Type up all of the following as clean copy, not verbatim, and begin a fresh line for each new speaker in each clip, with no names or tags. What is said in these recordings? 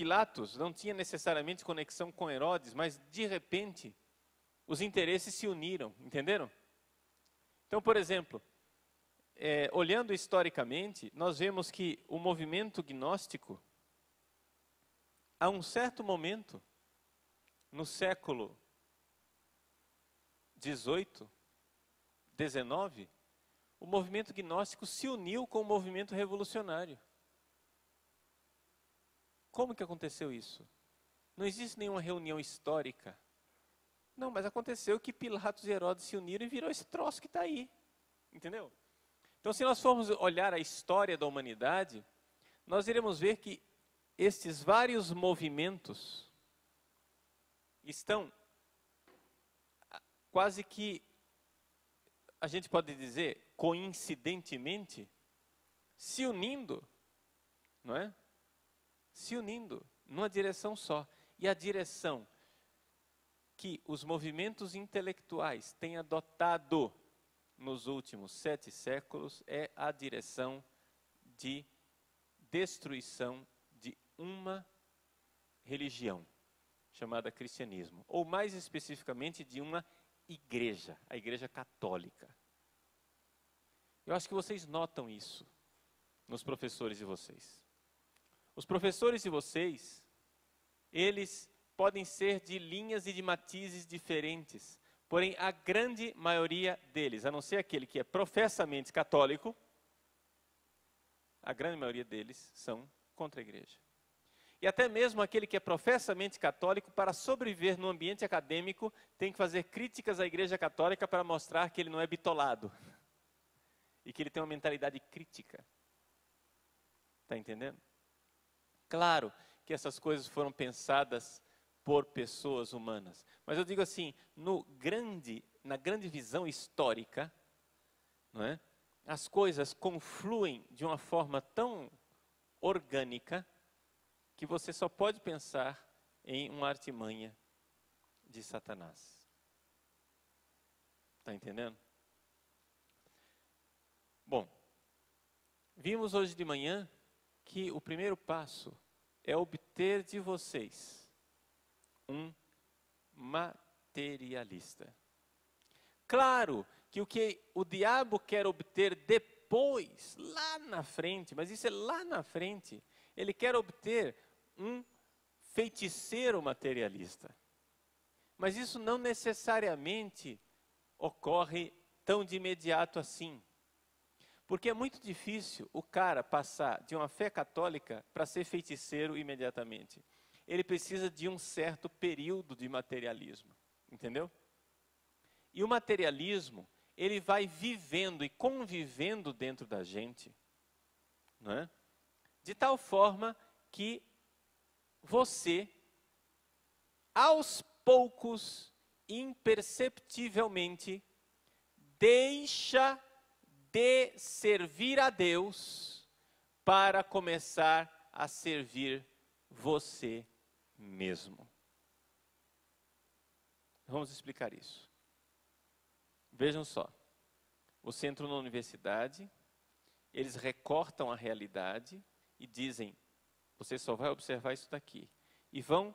Pilatos não tinha necessariamente conexão com Herodes, mas de repente os interesses se uniram, entenderam? Então, por exemplo, olhando historicamente, nós vemos que o movimento gnóstico, a um certo momento, no século XVIII, XIX, o movimento gnóstico se uniu com o movimento revolucionário. Como que aconteceu isso? Não existe nenhuma reunião histórica. Não, mas aconteceu que Pilatos e Herodes se uniram e virou esse troço que está aí. Entendeu? Então, se nós formos olhar a história da humanidade, nós iremos ver que estes vários movimentos estão quase que, a gente pode dizer, coincidentemente, se unindo, não é? Se unindo numa direção só. E a direção que os movimentos intelectuais têm adotado nos últimos 7 séculos é a direção de destruição de uma religião, chamada cristianismo. Ou mais especificamente de uma igreja, a Igreja Católica. Eu acho que vocês notam isso nos professores de vocês. Os professores de vocês, eles podem ser de linhas e de matizes diferentes, porém a grande maioria deles, a não ser aquele que é professamente católico, a grande maioria deles são contra a igreja. E até mesmo aquele que é professamente católico, para sobreviver no ambiente acadêmico, tem que fazer críticas à Igreja Católica para mostrar que ele não é bitolado. E que ele tem uma mentalidade crítica. Está entendendo? Claro que essas coisas foram pensadas por pessoas humanas. Mas eu digo assim, na grande visão histórica, não é? As coisas confluem de uma forma tão orgânica que você só pode pensar em uma artimanha de Satanás. Está entendendo? Bom, vimos hoje de manhã que o primeiro passo é obter de vocês um materialista. Claro que o diabo quer obter depois, lá na frente, mas isso é lá na frente, ele quer obter um feiticeiro materialista. Mas isso não necessariamente ocorre tão de imediato assim. Porque é muito difícil o cara passar de uma fé católica para ser feiticeiro imediatamente. Ele precisa de um certo período de materialismo, entendeu? E o materialismo, ele vai vivendo e convivendo dentro da gente, não é? De tal forma que você, aos poucos, imperceptivelmente, deixa de servir a Deus para começar a servir você mesmo. Vamos explicar isso. Vejam só. Você entra na universidade, eles recortam a realidade e dizem, você só vai observar isso daqui. E vão,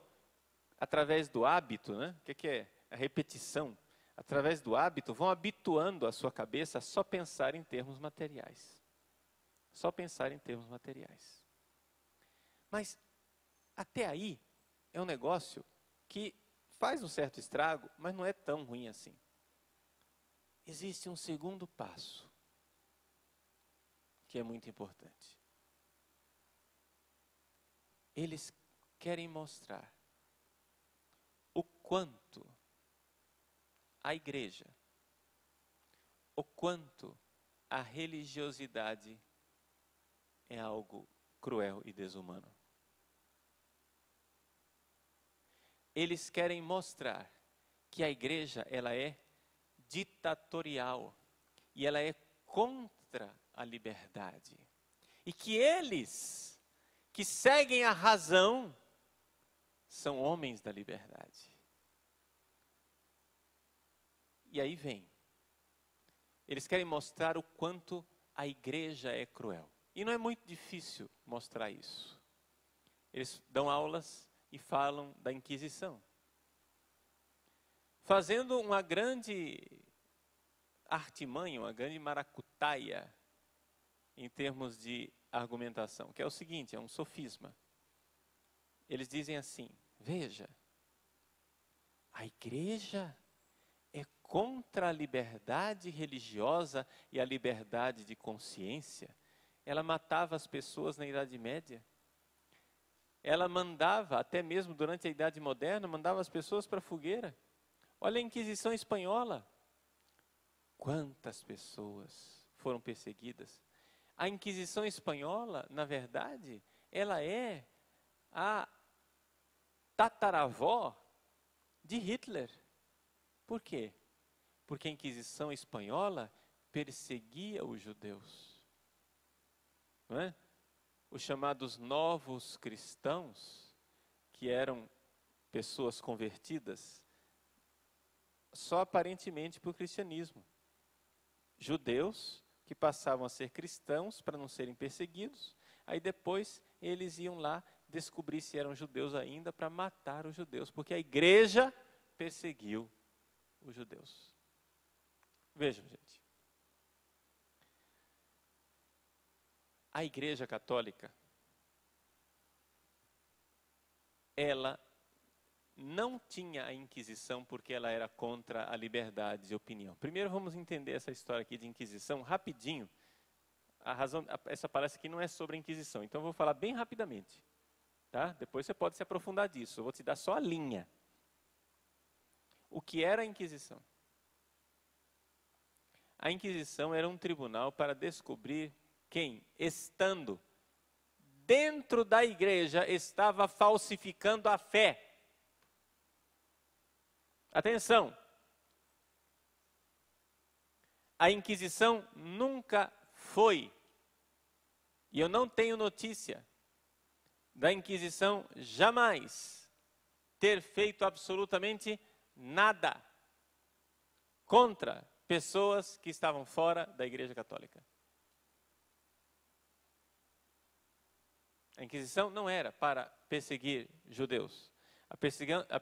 através do hábito, né? O que é? A repetição. Através do hábito, vão habituando a sua cabeça a só pensar em termos materiais. Só pensar em termos materiais. Mas, até aí, é um negócio que faz um certo estrago, mas não é tão ruim assim. Existe um segundo passo, que é muito importante. Eles querem mostrar o quanto a igreja, o quanto a religiosidade é algo cruel e desumano. Eles querem mostrar que a igreja, ela é ditatorial e ela é contra a liberdade. E que eles, que seguem a razão, são homens da liberdade. E aí vem. Eles querem mostrar o quanto a igreja é cruel. E não é muito difícil mostrar isso. Eles dão aulas e falam da Inquisição, fazendo uma grande artimanha, uma grande maracutaia em termos de argumentação, que é o seguinte, é um sofisma. Eles dizem assim, veja, a igreja é contra a liberdade religiosa e a liberdade de consciência. Ela matava as pessoas na Idade Média. Ela mandava, até mesmo durante a Idade Moderna, mandava as pessoas para a fogueira. Olha a Inquisição Espanhola. Quantas pessoas foram perseguidas. A Inquisição Espanhola, na verdade, ela é a tataravó de Hitler. Por quê? Porque a Inquisição Espanhola perseguia os judeus. Não é? Os chamados novos cristãos, que eram pessoas convertidas só aparentemente para o cristianismo. Judeus que passavam a ser cristãos para não serem perseguidos, aí depois eles iam lá descobrir se eram judeus ainda para matar os judeus, porque a igreja perseguiu os judeus. Vejam, gente. A Igreja Católica, ela não tinha a Inquisição porque ela era contra a liberdade de opinião. Primeiro vamos entender essa história aqui de Inquisição rapidinho. Essa palestra aqui não é sobre a Inquisição, então eu vou falar bem rapidamente. Tá? Depois você pode se aprofundar disso, eu vou te dar só a linha. O que era a Inquisição? A Inquisição era um tribunal para descobrir quem, estando dentro da igreja, estava falsificando a fé. Atenção! A Inquisição nunca foi, e eu não tenho notícia da Inquisição jamais ter feito absolutamente nada contra pessoas que estavam fora da Igreja Católica. A Inquisição não era para perseguir judeus.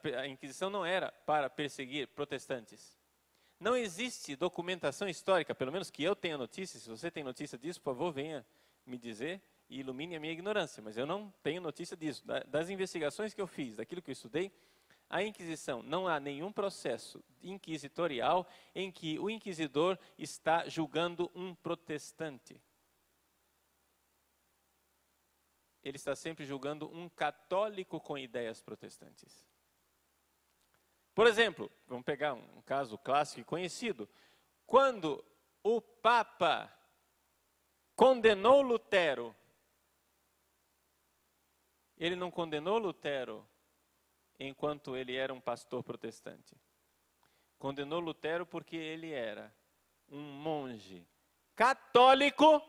A Inquisição não era para perseguir protestantes. Não existe documentação histórica, pelo menos que eu tenha notícia. Se você tem notícia disso, por favor, venha me dizer e ilumine a minha ignorância. Mas eu não tenho notícia disso. Das investigações que eu fiz, daquilo que eu estudei, a Inquisição, não há nenhum processo inquisitorial em que o inquisidor está julgando um protestante. Ele está sempre julgando um católico com ideias protestantes. Por exemplo, vamos pegar um caso clássico e conhecido. Quando o Papa condenou Lutero, ele não condenou Lutero enquanto ele era um pastor protestante. Condenou Lutero porque ele era um monge católico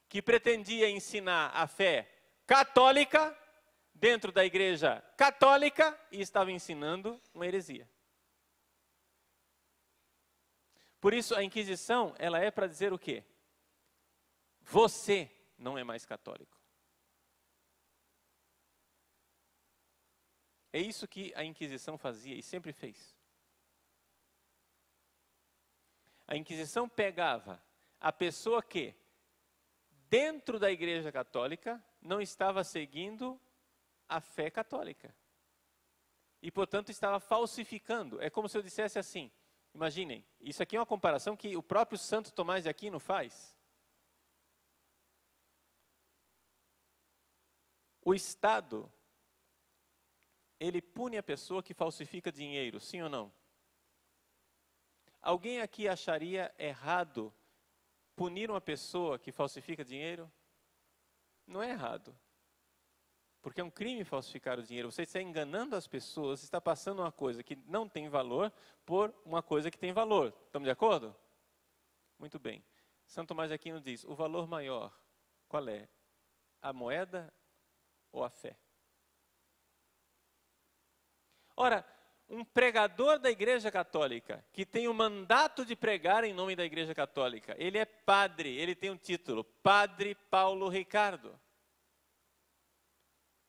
que pretendia ensinar a fé católica dentro da igreja católica e estava ensinando uma heresia. Por isso a Inquisição, ela é para dizer o quê? Você não é mais católico. É isso que a Inquisição fazia e sempre fez. A Inquisição pegava a pessoa que, dentro da Igreja Católica, não estava seguindo a fé católica. E, portanto, estava falsificando. É como se eu dissesse assim, imaginem, isso aqui é uma comparação que o próprio Santo Tomás de Aquino faz. O Estado, ele pune a pessoa que falsifica dinheiro, sim ou não? Alguém aqui acharia errado punir uma pessoa que falsifica dinheiro? Não é errado. Porque é um crime falsificar o dinheiro. Você está enganando as pessoas, está passando uma coisa que não tem valor por uma coisa que tem valor. Estamos de acordo? Muito bem. Santo Tomás de Aquino diz, o valor maior, qual é? A moeda ou a fé? Ora, um pregador da Igreja Católica, que tem o mandato de pregar em nome da Igreja Católica, ele é padre, ele tem um título, Padre Paulo Ricardo.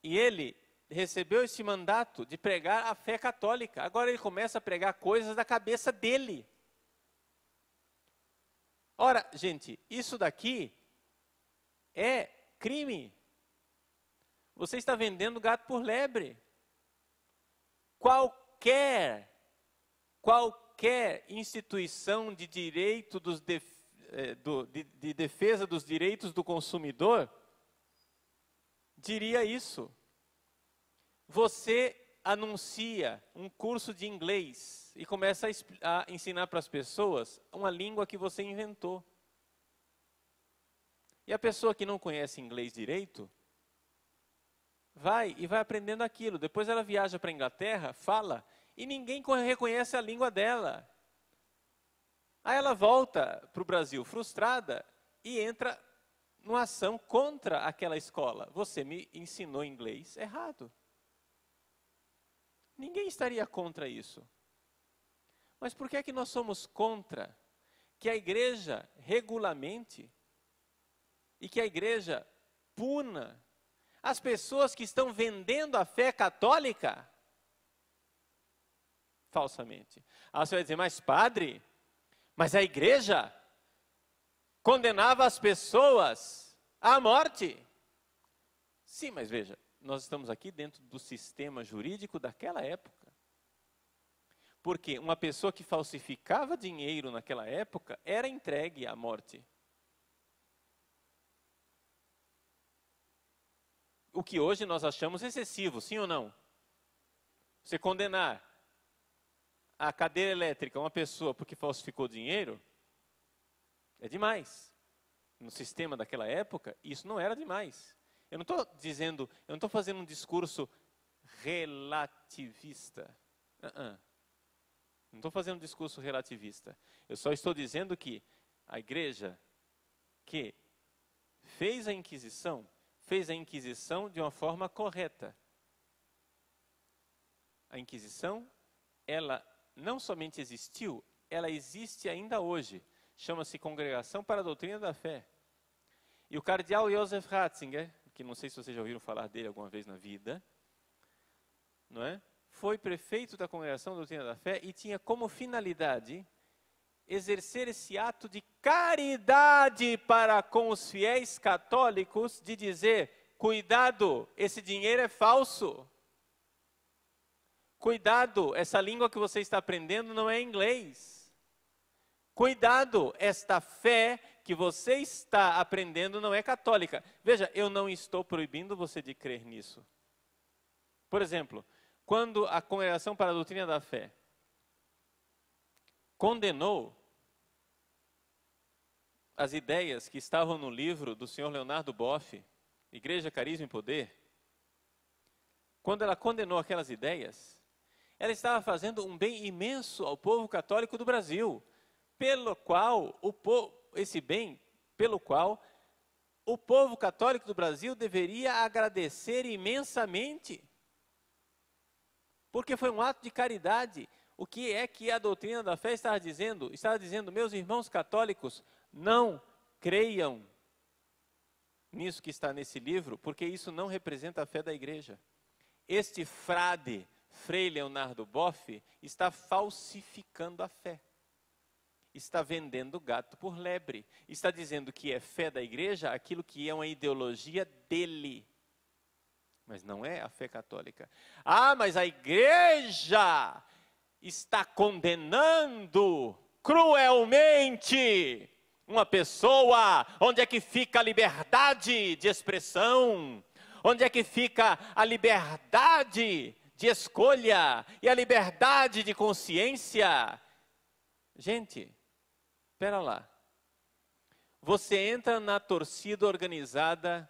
E ele recebeu esse mandato de pregar a fé católica. Agora ele começa a pregar coisas da cabeça dele. Ora, gente, isso daqui é crime. Você está vendendo gato por lebre. Qualquer instituição de direito de defesa dos direitos do consumidor diria isso. Você anuncia um curso de inglês e começa a ensinar para as pessoas uma língua que você inventou. E a pessoa que não conhece inglês direito, vai aprendendo aquilo. Depois ela viaja para a Inglaterra, fala, e ninguém reconhece a língua dela. Aí ela volta para o Brasil frustrada e entra numa ação contra aquela escola. Você me ensinou inglês errado. Ninguém estaria contra isso. Mas por que é que nós somos contra que a igreja regulamente e que a igreja puna as pessoas que estão vendendo a fé católica falsamente? Aí você vai dizer, mas padre, mas a igreja condenava as pessoas à morte. Sim, mas veja, nós estamos aqui dentro do sistema jurídico daquela época. Porque uma pessoa que falsificava dinheiro naquela época era entregue à morte. O que hoje nós achamos excessivo, sim ou não? Você condenar a cadeira elétrica uma pessoa porque falsificou dinheiro, é demais. No sistema daquela época, isso não era demais. Eu não estou fazendo um discurso relativista. Não estou fazendo um discurso relativista. Eu só estou dizendo que a igreja que fez a Inquisição de uma forma correta. A Inquisição, ela não somente existiu, ela existe ainda hoje. Chama-se Congregação para a Doutrina da Fé. E o cardeal Joseph Ratzinger, que não sei se vocês já ouviram falar dele alguma vez na vida, não é? Foi prefeito da Congregação da Doutrina da Fé e tinha como finalidade exercer esse ato de caridade para com os fiéis católicos, de dizer, cuidado, esse dinheiro é falso. Cuidado, essa língua que você está aprendendo não é inglês. Cuidado, esta fé que você está aprendendo não é católica. Veja, eu não estou proibindo você de crer nisso. Por exemplo, quando a Congregação para a Doutrina da Fé condenou as ideias que estavam no livro do senhor Leonardo Boff, Igreja, Carisma e Poder, quando ela condenou aquelas ideias, ela estava fazendo um bem imenso ao povo católico do Brasil, pelo qual o povo católico do Brasil deveria agradecer imensamente, porque foi um ato de caridade. O que é que a doutrina da fé estava dizendo? Estava dizendo, meus irmãos católicos, não creiam nisso que está nesse livro, porque isso não representa a fé da igreja. Este Frei Leonardo Boff, está falsificando a fé. Está vendendo gato por lebre. Está dizendo que é fé da igreja aquilo que é uma ideologia dele. Mas não é a fé católica. Ah, mas a igreja está condenando cruelmente uma pessoa. Onde é que fica a liberdade de expressão? Onde é que fica a liberdade de escolha e a liberdade de consciência? Gente, espera lá. Você entra na torcida organizada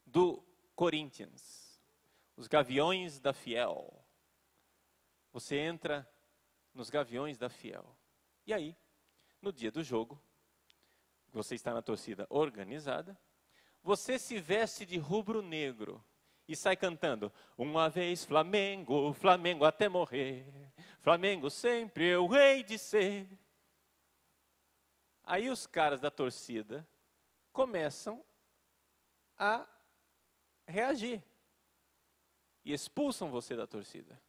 do Corinthians, os Gaviões da Fiel. Você entra nos Gaviões da Fiel. E aí, no dia do jogo, você está na torcida organizada, você se veste de rubro-negro e sai cantando, uma vez Flamengo, Flamengo até morrer, Flamengo sempre eu hei de ser. Aí os caras da torcida começam a reagir. e expulsam você da torcida.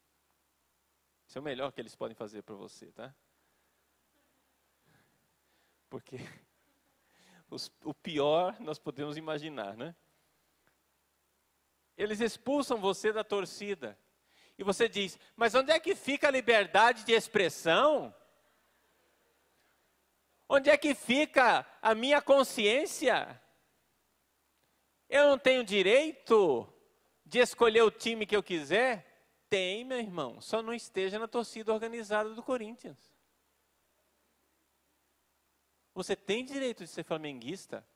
Isso é o melhor que eles podem fazer para você, tá? Porque o pior nós podemos imaginar, né? Eles expulsam você da torcida. E você diz, mas onde é que fica a liberdade de expressão? Onde é que fica a minha consciência? Eu não tenho direito de escolher o time que eu quiser? Tem, meu irmão, só não esteja na torcida organizada do Corinthians. Você tem direito de ser flamenguista.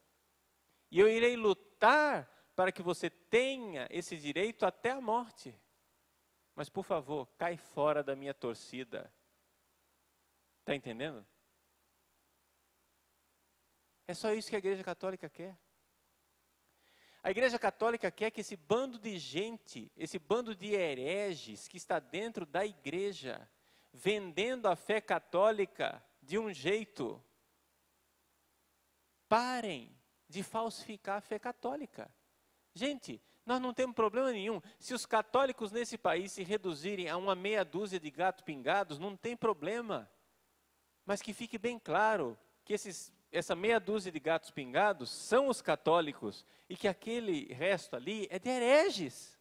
E eu irei lutar para que você tenha esse direito até a morte. Mas, por favor, cai fora da minha torcida. Está entendendo? É só isso que a Igreja Católica quer. A Igreja Católica quer que esse bando de gente, esse bando de hereges que está dentro da igreja, vendendo a fé católica de um jeito, parem de falsificar a fé católica. Gente, nós não temos problema nenhum. Se os católicos nesse país se reduzirem a uma meia dúzia de gatos pingados, não tem problema. Mas que fique bem claro que essa meia dúzia de gatos pingados são os católicos e que aquele resto ali é de hereges.